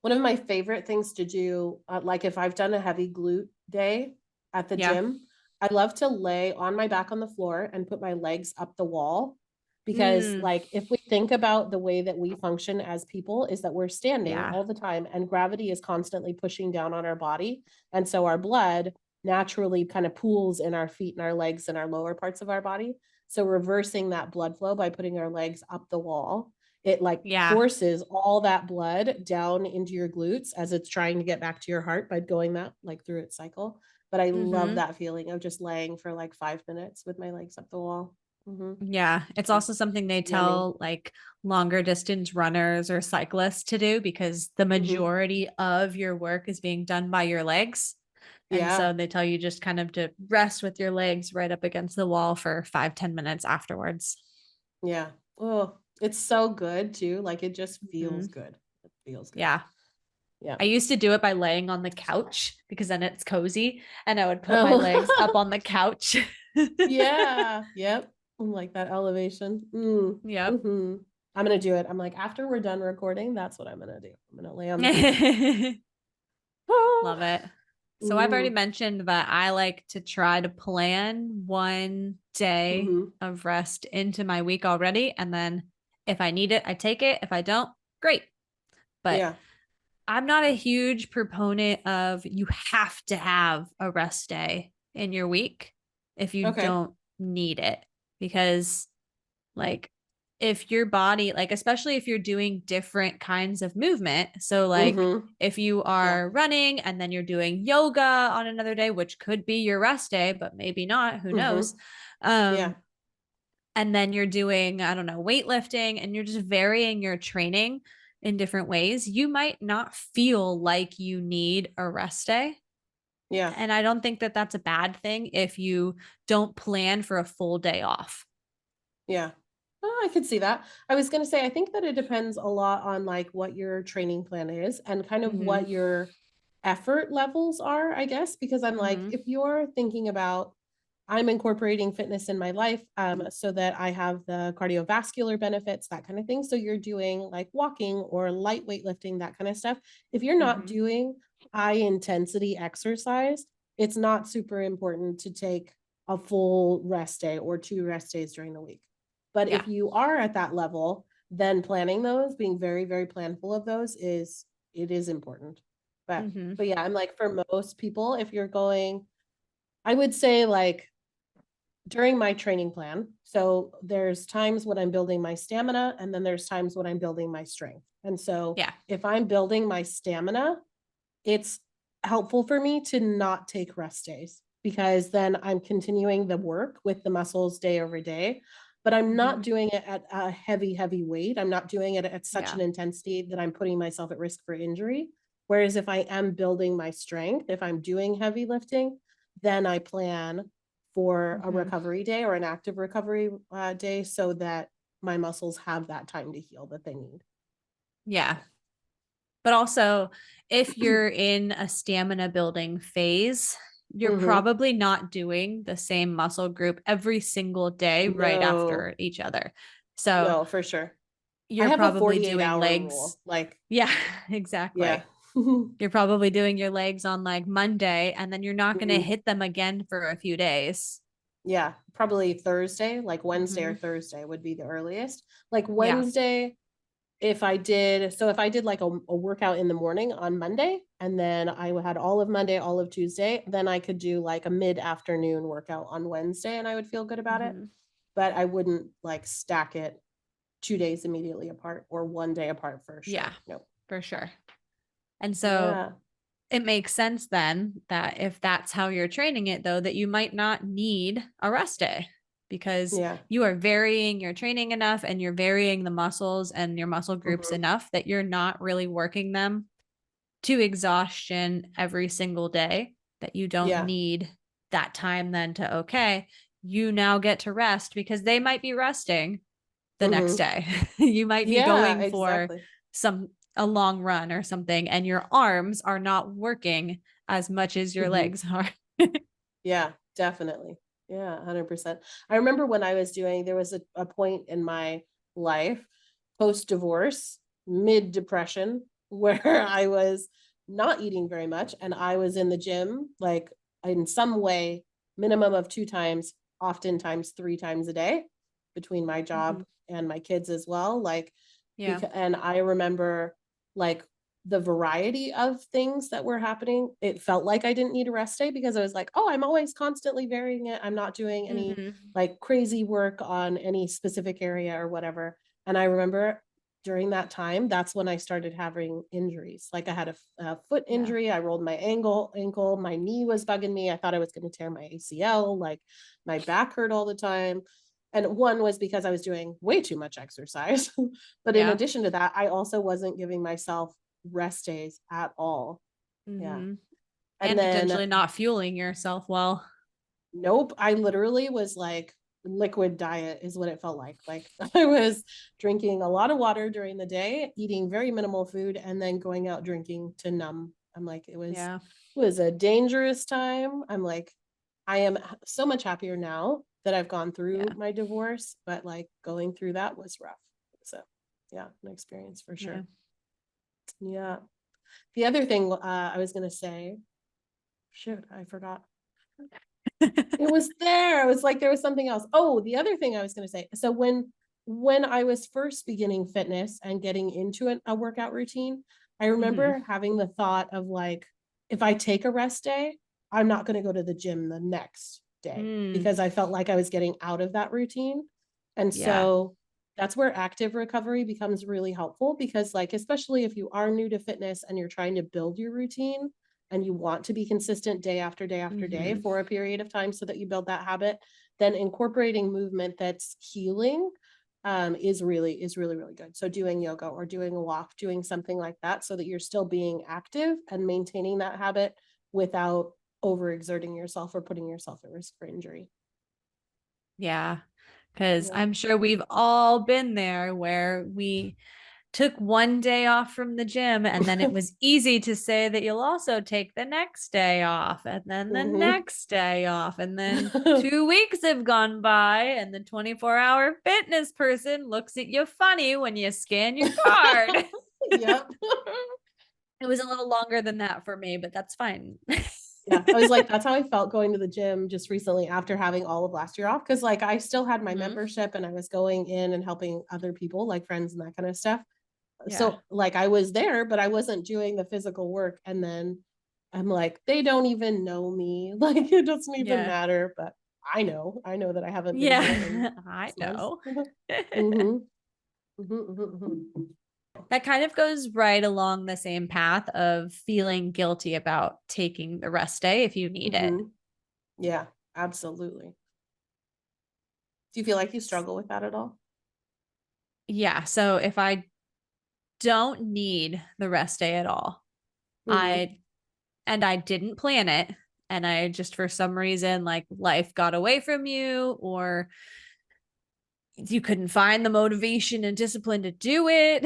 One of my favorite things to do, like if I've done a heavy glute day at the gym, I love to lay on my back on the floor and put my legs up the wall. Because like, if we think about the way that we function as people is that we're standing all the time and gravity is constantly pushing down on our body. And so our blood naturally kind of pools in our feet and our legs and our lower parts of our body. So reversing that blood flow by putting our legs up the wall, it like forces all that blood down into your glutes as it's trying to get back to your heart by going that like through its cycle. But I love that feeling of just laying for like 5 minutes with my legs up the wall. Yeah. It's also something they tell like longer distance runners or cyclists to do because the majority of your work is being done by your legs. And so they tell you just kind of to rest with your legs right up against the wall for 5-10 minutes afterwards. Yeah. Oh, it's so good too. Like it just feels good. It feels good. Yeah. Yeah. I used to do it by laying on the couch because then it's cozy, and I would put my legs up on the couch. Yeah. Yep. Like that elevation. Yep. Mm-hmm. I'm going to do it. I'm like, after we're done recording, that's what I'm going to do. I'm going to lay on the couch. Love it. So I've already mentioned that I like to try to plan one day of rest into my week already. And then if I need it, I take it. If I don't, great. But I'm not a huge proponent of you have to have a rest day in your week if you don't need it. Because like if your body, like especially if you're doing different kinds of movement, so like if you are running and then you're doing yoga on another day, which could be your rest day but maybe not, who knows, and then you're doing, I don't know, weightlifting, and you're just varying your training in different ways, you might not feel like you need a rest day. And I don't think that that's a bad thing if you don't plan for a full day off. Oh, I could see that. I was going to say, I think that it depends a lot on like what your training plan is and kind of what your effort levels are, I guess, because I'm like, if you're thinking about, I'm incorporating fitness in my life so that I have the cardiovascular benefits, that kind of thing. So you're doing like walking or light weightlifting, that kind of stuff. If you're not doing high intensity exercise, it's not super important to take a full rest day or 2 rest days during the week. But if you are at that level, then planning those, being very, very planful of those is important. But yeah, I'm like, for most people, if you're going, I would say like during my training plan. So there's times when I'm building my stamina, and then there's times when I'm building my strength. And so if I'm building my stamina, it's helpful for me to not take rest days, because then I'm continuing the work with the muscles day over day, but I'm not doing it at a heavy, heavy weight. I'm not doing it at such an intensity that I'm putting myself at risk for injury. Whereas if I am building my strength, if I'm doing heavy lifting, then I plan for a recovery day or an active recovery day so that my muscles have that time to heal that they need. Yeah. But also, if you're in a stamina building phase, you're probably not doing the same muscle group every single day right after each other. So no, for sure. You're probably doing legs. Rule. Like, exactly. You're probably doing your legs on like Monday, and then you're not going to hit them again for a few days. Yeah, probably Thursday, like Wednesday or Thursday would be the earliest. Like Wednesday, if I did like a workout in the morning on Monday, and then I had all of Monday, all of Tuesday, then I could do like a mid-afternoon workout on Wednesday and I would feel good about it. But I wouldn't like stack it 2 days immediately apart or 1 day apart for sure. Yeah, nope. For sure. And so it makes sense then that if that's how you're training it, though, that you might not need a rest day, because you are varying your training enough and you're varying the muscles and your muscle groups enough that you're not really working them to exhaustion every single day, that you don't need that time then to, okay, you now get to rest, because they might be resting the next day. You might be going for a long run or something, and your arms are not working as much as your legs are. Yeah, definitely. Yeah, 100%. I remember when I was doing, there was a point in my life post-divorce, mid-depression, where I was not eating very much, and I was in the gym, like in some way, minimum of 2 times, oftentimes 3 times a day, between my job and my kids as well. Like, and I remember like the variety of things that were happening. It felt like I didn't need a rest day, because I was like, oh, I'm always constantly varying it. I'm not doing any like crazy work on any specific area or whatever. And I remember during that time, that's when I started having injuries. Like I had a foot injury. I rolled my ankle, my knee was bugging me. I thought I was going to tear my ACL. Like my back hurt all the time. And one was because I was doing way too much exercise. But in addition to that, I also wasn't giving myself rest days at all. And then potentially not fueling yourself well. Nope. I literally was like liquid diet is what it felt like. Like I was drinking a lot of water during the day, eating very minimal food, and then going out drinking to numb. I'm like, it was a dangerous time. I'm like, I am so much happier now that I've gone through my divorce, but like going through that was rough. So yeah, an experience for sure. Yeah. The other thing I was going to say, shoot, I forgot. It was there. I was like, there was something else. Oh, the other thing I was going to say. So when I was first beginning fitness and getting into a workout routine, I remember having the thought of like, if I take a rest day, I'm not going to go to the gym the next day because I felt like I was getting out of that routine. And so that's where active recovery becomes really helpful because like, especially if you are new to fitness and you're trying to build your routine and you want to be consistent day after day after day for a period of time so that you build that habit, then incorporating movement that's healing is really, really good. So doing yoga or doing a walk, doing something like that so that you're still being active and maintaining that habit without overexerting yourself or putting yourself at risk for injury. Yeah. Because I'm sure we've all been there where we took one day off from the gym and then it was easy to say that you'll also take the next day off and then the next day off. And then 2 weeks have gone by and the 24-hour fitness person looks at you funny when you scan your card. Yep. It was a little longer than that for me, but that's fine. Yeah, I was like, that's how I felt going to the gym just recently after having all of last year off. Cause like I still had my membership and I was going in and helping other people like friends and that kind of stuff. So like I was there, but I wasn't doing the physical work. And then I'm like, they don't even know me. Like it doesn't even matter, but I know that I haven't been here I know. That kind of goes right along the same path of feeling guilty about taking the rest day if you need it. Yeah, absolutely. Do you feel like you struggle with that at all? Yeah. So if I don't need the rest day at all, I didn't plan it, and I just for some reason like life got away from you or you couldn't find the motivation and discipline to do it.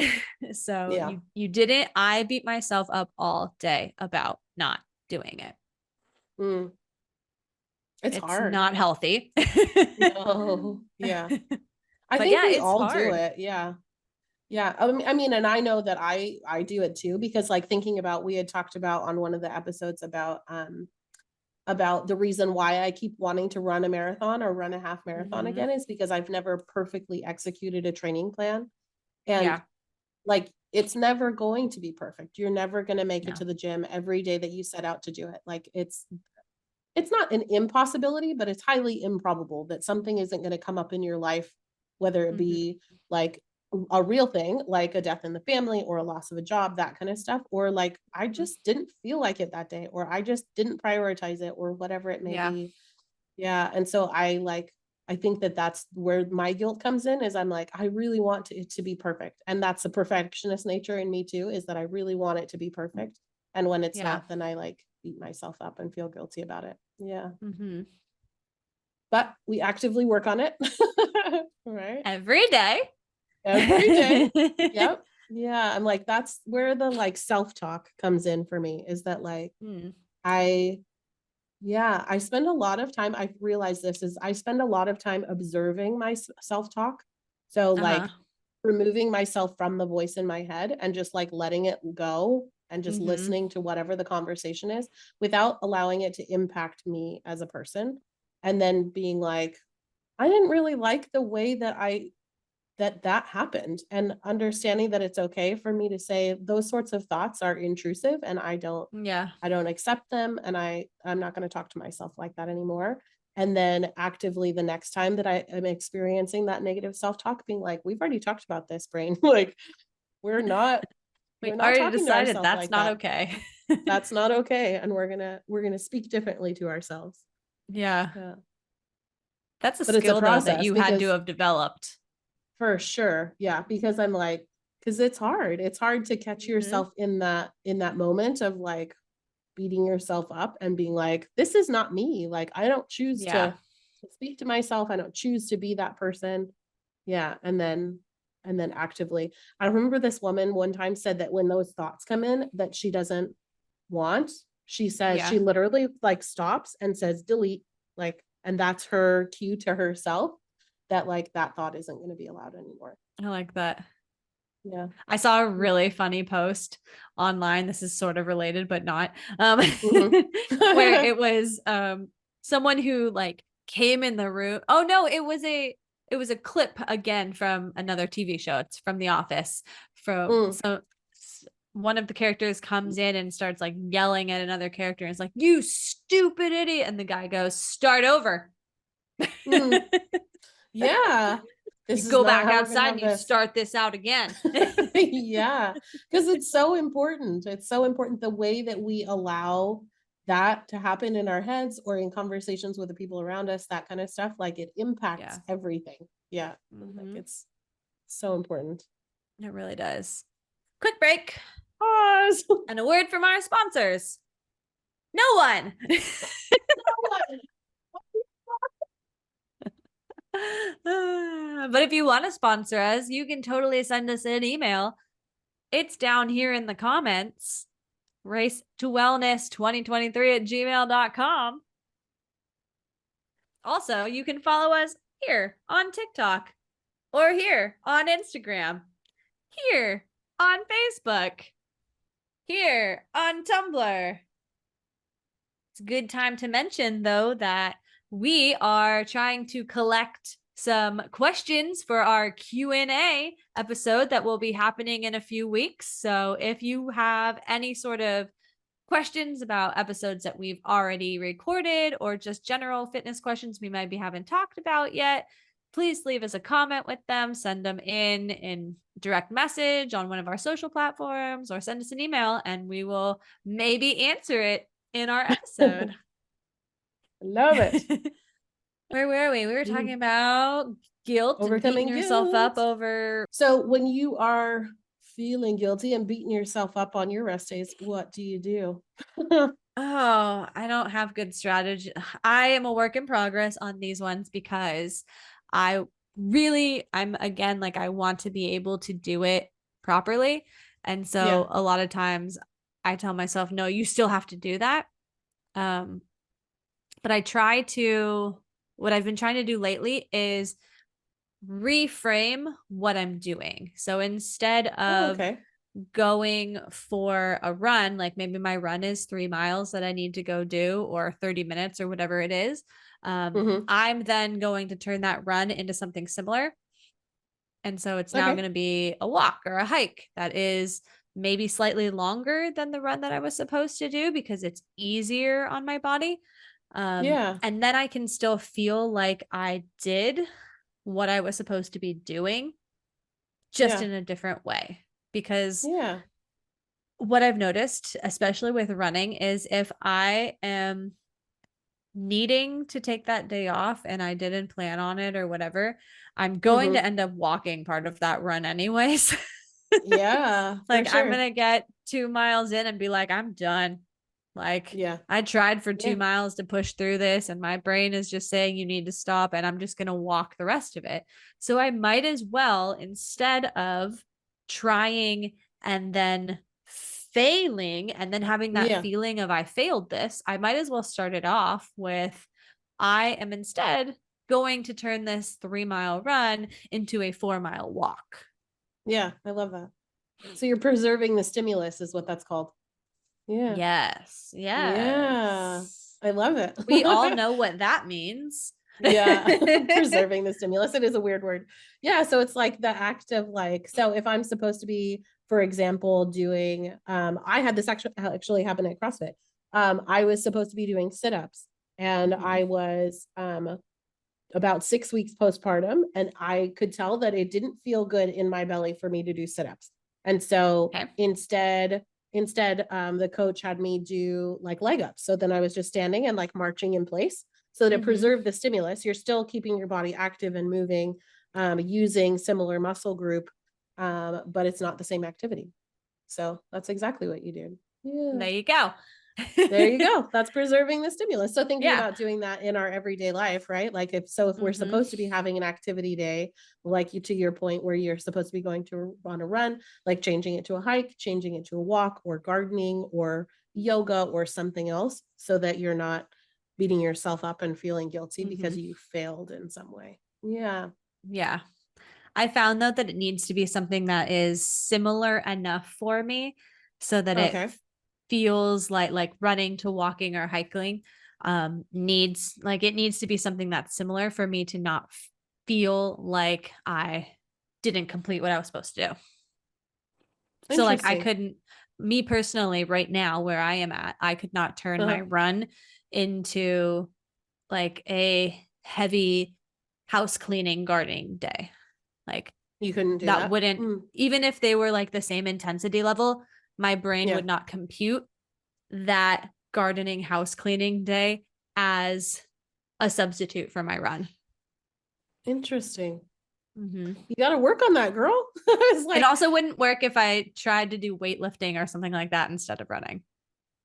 So you didn't. I beat myself up all day about not doing it. It's hard. Not healthy. No. Yeah. I think we all do it. Yeah. Yeah. I mean, and I know that I do it too, because like thinking about, we had talked about on one of the episodes about the reason why I keep wanting to run a marathon or run a half marathon again is because I've never perfectly executed a training plan. And like, it's never going to be perfect. You're never going to make it to the gym every day that you set out to do it. Like it's not an impossibility, but it's highly improbable that something isn't going to come up in your life, whether it be like a real thing, like a death in the family or a loss of a job, that kind of stuff. Or like, I just didn't feel like it that day, or I just didn't prioritize it or whatever it may be. Yeah. And so I think that that's where my guilt comes in, is I'm like, I really want it to be perfect. And that's the perfectionist nature in me too, is that I really want it to be perfect. And when it's not, then I like beat myself up and feel guilty about it. Yeah. But we actively work on it. Right. Every day. Yep. Yeah. I'm like, that's where the like self-talk comes in for me, is that like, I spend a lot of time, I've realized this, is I spend a lot of time observing my self-talk. So like removing myself from the voice in my head and just like letting it go and just listening to whatever the conversation is without allowing it to impact me as a person. And then being like, I didn't really like the way that that happened, and understanding that it's okay for me to say those sorts of thoughts are intrusive and I don't accept them. And I'm not going to talk to myself like that anymore. And then actively the next time that I am experiencing that negative self-talk, being like, we've already talked about this, brain. Like we're not already decided that's like not that. okay. That's not okay. And we're going to speak differently to ourselves. Yeah. That's a but skill though that you had to have developed. For sure. Yeah. Because I'm like, because it's hard to catch yourself in that moment of like beating yourself up and being like, this is not me. Like, I don't choose to speak to myself. I don't choose to be that person. Yeah. And then actively, I remember this woman one time said that when those thoughts come in that she doesn't want, she says, Yeah. she literally like stops and says, delete, like, and that's her cue to herself that like that thought isn't going to be allowed anymore. I like that. Yeah. I saw a really funny post online. This is sort of related, but not. Where it was someone who like came in the room. Oh no, it was a clip again from another TV show. It's from The Office. So one of the characters comes in and starts like yelling at another character and it's like, you stupid idiot. And the guy goes, start over. Yeah. You go back outside and you start this out again. Yeah, because it's so important. It's so important the way that we allow that to happen in our heads or in conversations with the people around us, that kind of stuff. Like it impacts everything. Yeah. Like it's so important. It really does. Quick break. Pause. And a word from our sponsors. No one. But if you want to sponsor us, you can totally send us an email. It's down here in the comments. Race to wellness 2023 at gmail.com. Also, you can follow us here on TikTok or here on Instagram, here on Facebook, here on Tumblr. It's a good time to mention, though, that we are trying to collect some questions for our Q&A episode that will be happening in a few weeks. So if you have any sort of questions about episodes that we've already recorded or just general fitness questions we maybe haven't talked about yet, please leave us a comment with them, send them in direct message on one of our social platforms or send us an email and we will maybe answer it in our episode. Love it. Where were we? We were talking about guilt, overcoming and beating yourself guilt. up over. So when you are feeling guilty and beating yourself up on your rest days, what do you do? Oh, I don't have good strategy. I am a work in progress on these ones because I'm again, like I want to be able to do it properly. And so a lot of times I tell myself, no, you still have to do that. But what I've been trying to do lately is reframe what I'm doing. So instead of going for a run, like maybe my run is 3 miles that I need to go do or 30 minutes or whatever it is, I'm then going to turn that run into something similar. And so it's now going to be a walk or a hike that is maybe slightly longer than the run that I was supposed to do because it's easier on my body. And then I can still feel like I did what I was supposed to be doing just in a different way. Because what I've noticed, especially with running, is if I am needing to take that day off and I didn't plan on it or whatever, I'm going to end up walking part of that run anyways. Like I'm going to get 2 miles in and be like, I'm done. Like, I tried for 2 miles to push through this and my brain is just saying you need to stop and I'm just going to walk the rest of it. So I might as well, instead of trying and then failing and then having that feeling of I failed this, I might as well start it off with I am instead going to turn this 3-mile run into a 4-mile walk. Yeah, I love that. So you're preserving the stimulus is what that's called. Yes. Yeah. I love it. We all know what that means. Preserving the stimulus. It is a weird word. Yeah. So it's like the act of like, so if I'm supposed to be, for example, doing, I had this actually happen at CrossFit. I was supposed to be doing sit-ups and I was, about 6 weeks postpartum and I could tell that it didn't feel good in my belly for me to do sit-ups. And so instead, the coach had me do like leg ups. So then I was just standing and like marching in place so that it preserved the stimulus. You're still keeping your body active and moving, using similar muscle group, but it's not the same activity. So that's exactly what you did. There you go. There you go. That's preserving the stimulus. So thinking Yeah. about doing that in our everyday life, right? Like if we're supposed to be having an activity day, like to your point where you're supposed to be going to on a run, like changing it to a hike, changing it to a walk, or gardening or yoga or something else, so that you're not beating yourself up and feeling guilty because you failed in some way. Yeah. Yeah. I found though that it needs to be something that is similar enough for me so that Okay. it feels like running to walking or hiking needs to be something that's similar for me to not feel like I didn't complete what I was supposed to do. So like I couldn't, me personally right now where I am at, I could not turn my run into like a heavy house cleaning gardening day. Like you couldn't do that wouldn't, even if they were like the same intensity level, my brain would not compute that gardening house cleaning day as a substitute for my run. Interesting. You got to work on that, girl. It also wouldn't work if I tried to do weightlifting or something like that instead of running.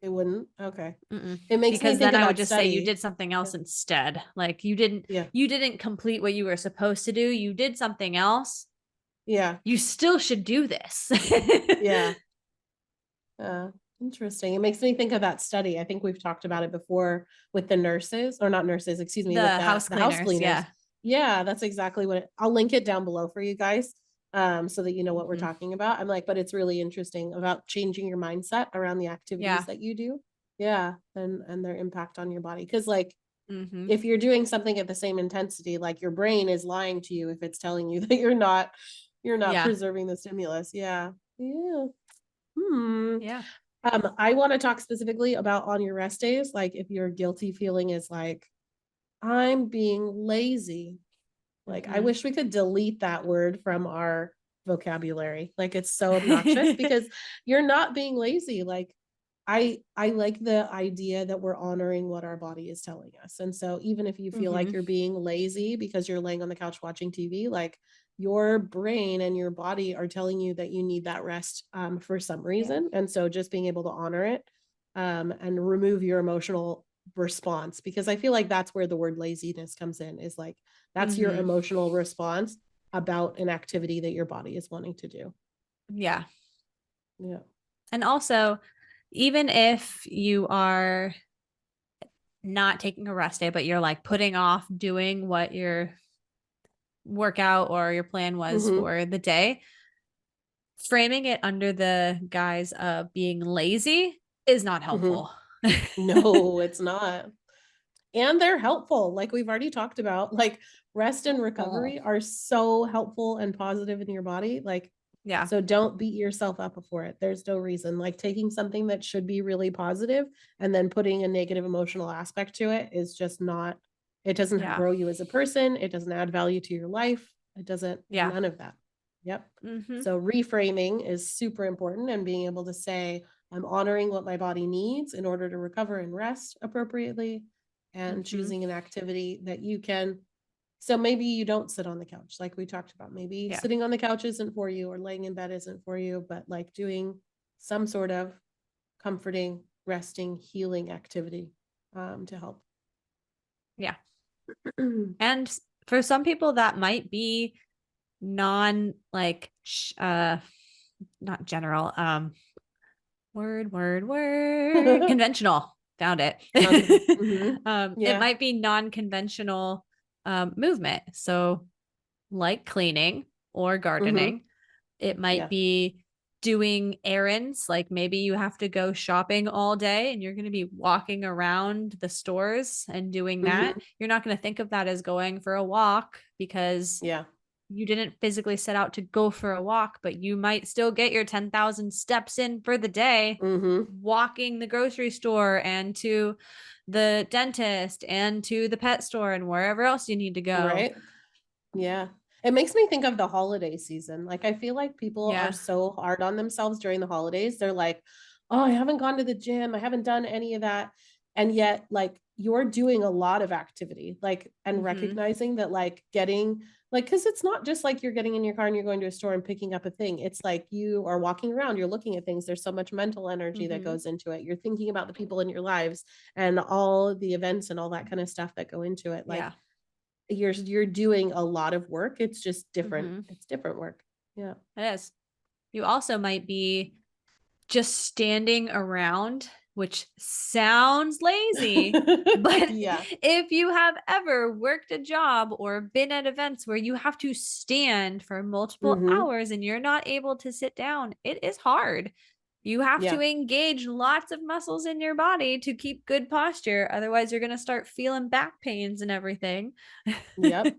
It wouldn't. Okay. It makes because me think then I about would just say you did something else instead. Like you didn't complete what you were supposed to do. You did something else. Yeah. You still should do this. Yeah. Interesting. It makes me think of that study. I think we've talked about it before with the nurses, or not nurses, excuse me, with house the house cleaners. cleaners. Yeah, that's exactly what I'll link it down below for you guys. So that you know what we're talking about. I'm like, but it's really interesting about changing your mindset around the activities that you do. Yeah. And their impact on your body. Cause like, if you're doing something at the same intensity, like your brain is lying to you if it's telling you that you're not preserving the stimulus. Yeah. Yeah. Yeah. I want to talk specifically about on your rest days, like if your guilty feeling is like, I'm being lazy. Like, I wish we could delete that word from our vocabulary. Like, it's so obnoxious because you're not being lazy. Like, I like the idea that we're honoring what our body is telling us. And so even if you feel like you're being lazy because you're laying on the couch watching TV, like your brain and your body are telling you that you need that rest for some reason. And so just being able to honor it and remove your emotional response, because I feel like that's where the word laziness comes in, is like that's your emotional response about an activity that your body is wanting to do. Yeah. Yeah. And also, even if you are not taking a rest day, but you're like putting off doing what your workout or your plan was for the day, framing it under the guise of being lazy is not helpful. No, it's not. And they're helpful. Like we've already talked about, like rest and recovery are so helpful and positive in your body. Like, yeah. So don't beat yourself up for it. There's no reason. Like taking something that should be really positive and then putting a negative emotional aspect to it is just not, it doesn't grow you as a person. It doesn't add value to your life. It doesn't, none of that. Yep. So reframing is super important, and being able to say, I'm honoring what my body needs in order to recover and rest appropriately, and choosing an activity that you can. So maybe you don't sit on the couch like we talked about. Maybe sitting on the couch isn't for you, or laying in bed isn't for you, but like doing some sort of comforting, resting, healing activity to help. Yeah. And for some people that might be not general, conventional. Found it. It might be non-conventional movement. So like cleaning or gardening, it might be doing errands. Like maybe you have to go shopping all day and you're going to be walking around the stores and doing that. You're not going to think of that as going for a walk, because you didn't physically set out to go for a walk, but you might still get your 10,000 steps in for the day, walking the grocery store and to the dentist and to the pet store and wherever else you need to go. Right. Yeah. It makes me think of the holiday season. Like, I feel like people are so hard on themselves during the holidays. They're like, oh, I haven't gone to the gym. I haven't done any of that. And yet, like, you're doing a lot of activity, like, and recognizing that, like, getting, like, because it's not just like you're getting in your car and you're going to a store and picking up a thing. It's like you are walking around, you're looking at things. There's so much mental energy that goes into it. You're thinking about the people in your lives and all the events and all that kind of stuff that go into it. Like, you're doing a lot of work. It's just different. It's different work. Yeah, it is. You also might be just standing around, which sounds lazy, but if you have ever worked a job or been at events where you have to stand for multiple hours and you're not able to sit down, it is hard. You have to engage lots of muscles in your body to keep good posture. Otherwise, you're going to start feeling back pains and everything. Yep.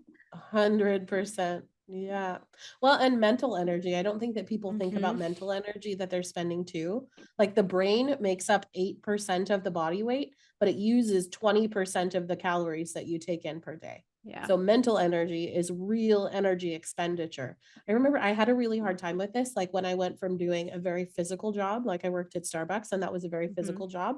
100%. Yeah. Well, and mental energy. I don't think that people think about mental energy that they're spending too. Like, the brain makes up 8% of the body weight, but it uses 20% of the calories that you take in per day. Yeah. So mental energy is real energy expenditure. I remember I had a really hard time with this. Like, when I went from doing a very physical job, like I worked at Starbucks, and that was a very physical job,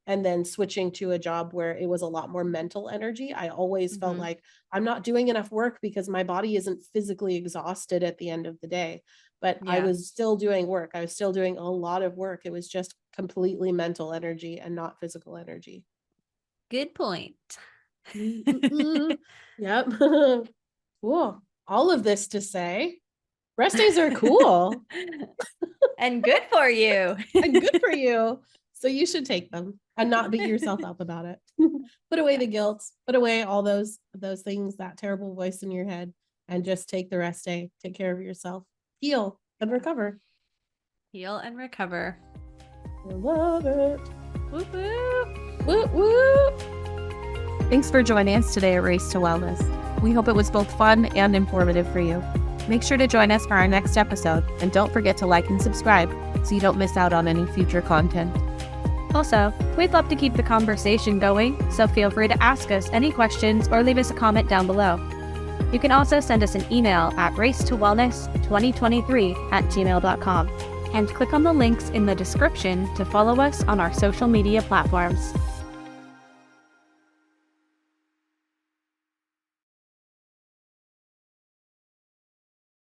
and then switching to a job where it was a lot more mental energy, I always felt like I'm not doing enough work because my body isn't physically exhausted at the end of the day. But I was still doing work. I was still doing a lot of work. It was just completely mental energy and not physical energy. Good point. Yep. Cool. All of this to say, rest days are cool. And good for you. And good for you. So you should take them and not beat yourself up about it. Put away the guilt, put away all those things, that terrible voice in your head, and just take the rest day. Take care of yourself. Heal and recover. Heal and recover. I love it. Whoop, whoop. Whoop, whoop. Thanks for joining us today at Race to Wellness. We hope it was both fun and informative for you. Make sure to join us for our next episode, and don't forget to like and subscribe so you don't miss out on any future content. Also, we'd love to keep the conversation going, so feel free to ask us any questions or leave us a comment down below. You can also send us an email at racetowellness2023@gmail.com and click on the links in the description to follow us on our social media platforms.